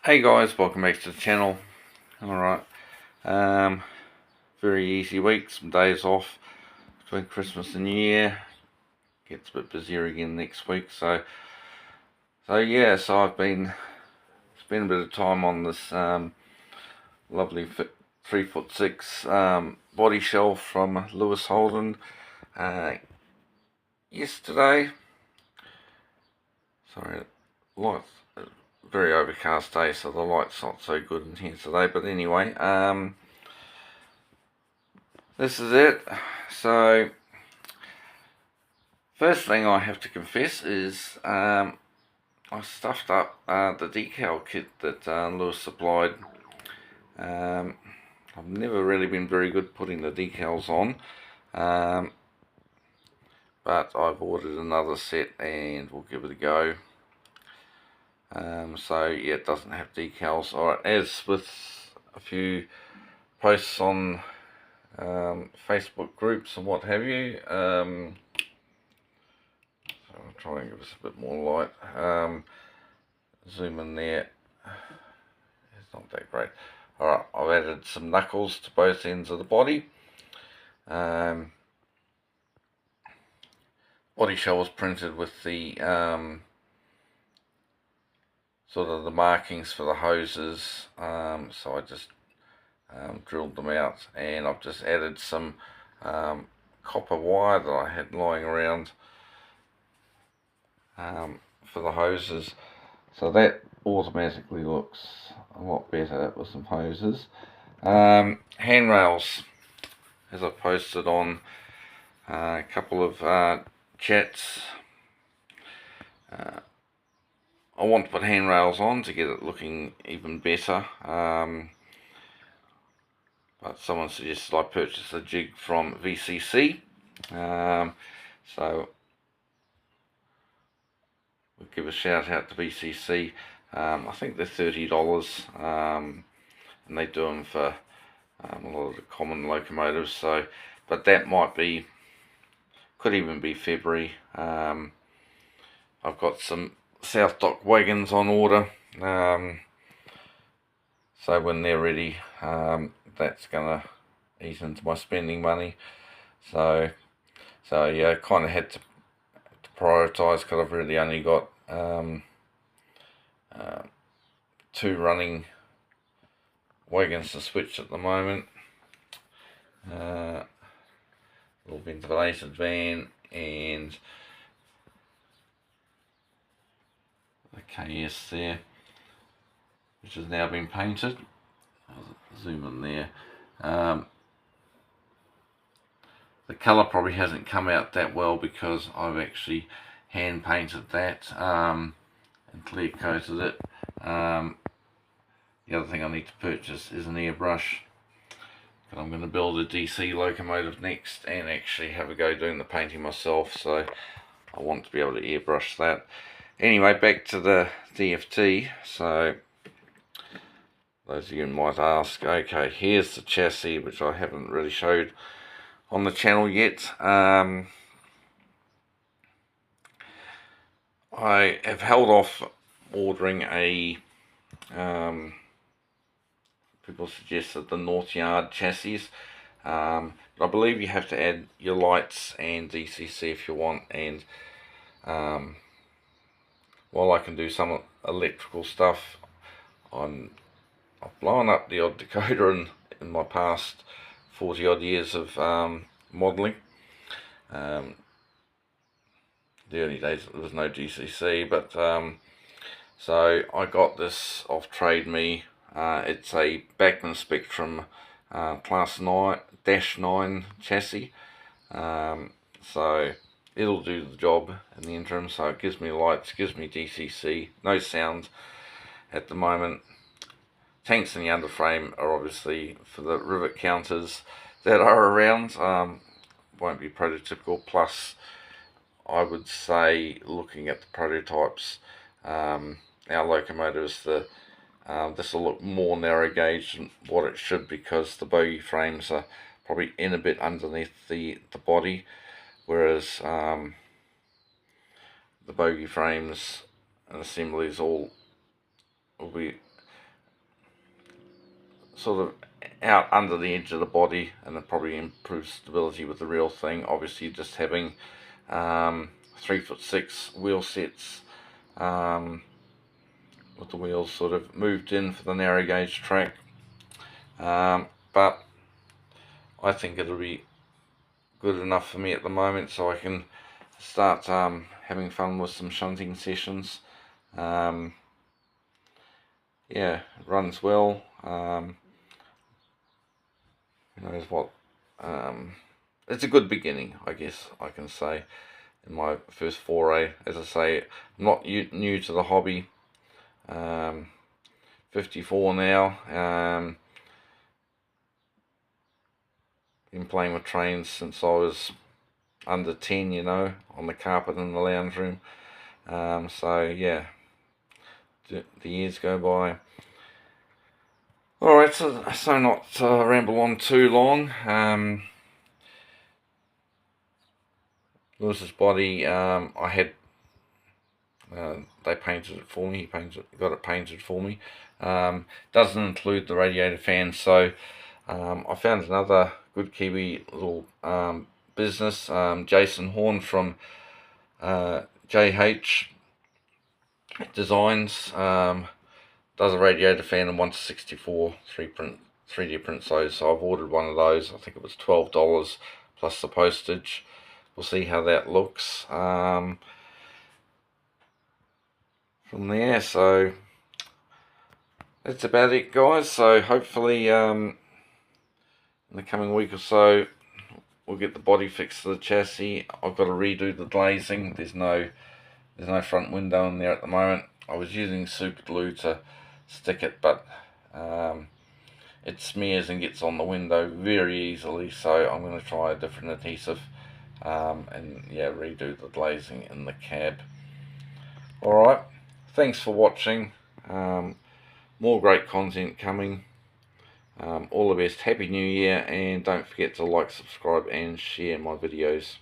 Hey guys, welcome back to the channel. Alright, very easy week, some days off between Christmas and New Year. Gets a bit busier again next week, so I've been spending a bit of time on this lovely 3'6" body shelf from Lewis Holden. Yesterday, sorry, lights, very overcast day, so the light's not so good in here today, but anyway, this is it. So first thing I have to confess is I stuffed up the decal kit that Lewis supplied. I've never really been very good putting the decals on, but I've ordered another set and we'll give it a go. So yeah, it doesn't have decals. Alright, as with a few posts on Facebook groups and what have you, so I'll try and give us a bit more light. Zoom in there, it's not that great. Alright, I've added some knuckles to both ends of the body. Body shell was printed with the sort of the markings for the hoses, so I just drilled them out, and I've just added some copper wire that I had lying around for the hoses, so that automatically looks a lot better with some hoses. Handrails, as I posted on a couple of chats, I want to put handrails on to get it looking even better, but someone suggested I purchase a jig from VCC, so we'll give a shout out to VCC. I think they're $30, and they do them for a lot of the common locomotives, so, but that might be, could even be February. I've got some South Dock wagons on order, so when they're ready, that's gonna eat into my spending money. So yeah, I kind of had to prioritize, because I've really only got 2 running wagons to switch at the moment. Little ventilated van and the KS there, which has now been painted. I'll zoom in there. The colour probably hasn't come out that well because I've actually hand painted that and clear coated it. The other thing I need to purchase is an airbrush, but I'm going to build a DC locomotive next and actually have a go doing the painting myself, so I want to be able to airbrush that. Anyway, back to the DFT. So those of you might ask, okay, here's the chassis, which I haven't really showed on the channel yet. I have held off ordering a people suggested the North Yard chassis, but I believe you have to add your lights and DCC if you want, and while I can do some electrical stuff, I've blown up the odd decoder in my past 40 odd years of modelling. The early days there was no DCC, but so I got this off Trade Me. It's a Bachmann Spectrum Class 9-9 chassis, so it'll do the job in the interim. So it gives me lights, gives me DCC, no sound at the moment. Tanks in the underframe are obviously for the rivet counters that are around, won't be prototypical. Plus, I would say, looking at the prototypes, our locomotives, this will look more narrow gauge than what it should, because the bogie frames are probably in a bit underneath the body, whereas the bogie frames and assemblies all will be sort of out under the edge of the body, and it probably improves stability with the real thing. Obviously just having 3'6" wheel sets with the wheels sort of moved in for the narrow gauge track, but I think it'll be good enough for me at the moment, so I can start having fun with some shunting sessions. Yeah, it runs well. Who knows what? It's a good beginning, I guess I can say, in my first foray. As I say, I'm not new to the hobby. 54 now. Been playing with trains since I was under 10, you know, on the carpet in the lounge room. So yeah, the years go by. Alright, so not ramble on too long. Lewis's body, I had, they painted it for me. Got it painted for me. Doesn't include the radiator fan, so I found another good Kiwi little business, Jason Horn from JH Designs. Does a radiator fan and 1/64 3D print size. So I've ordered one of those. I think it was $12 plus the postage. We'll see how that looks from there. So that's about it, guys. So hopefully in the coming week or so we'll get the body fixed to the chassis. I've got to redo the glazing. There's no front window in there at the moment. I was using super glue to stick it, but it smears and gets on the window very easily, so I'm going to try a different adhesive and yeah, redo the glazing in the cab. Alright, thanks for watching. More great content coming. All the best, happy new year, and don't forget to like, subscribe and share my videos.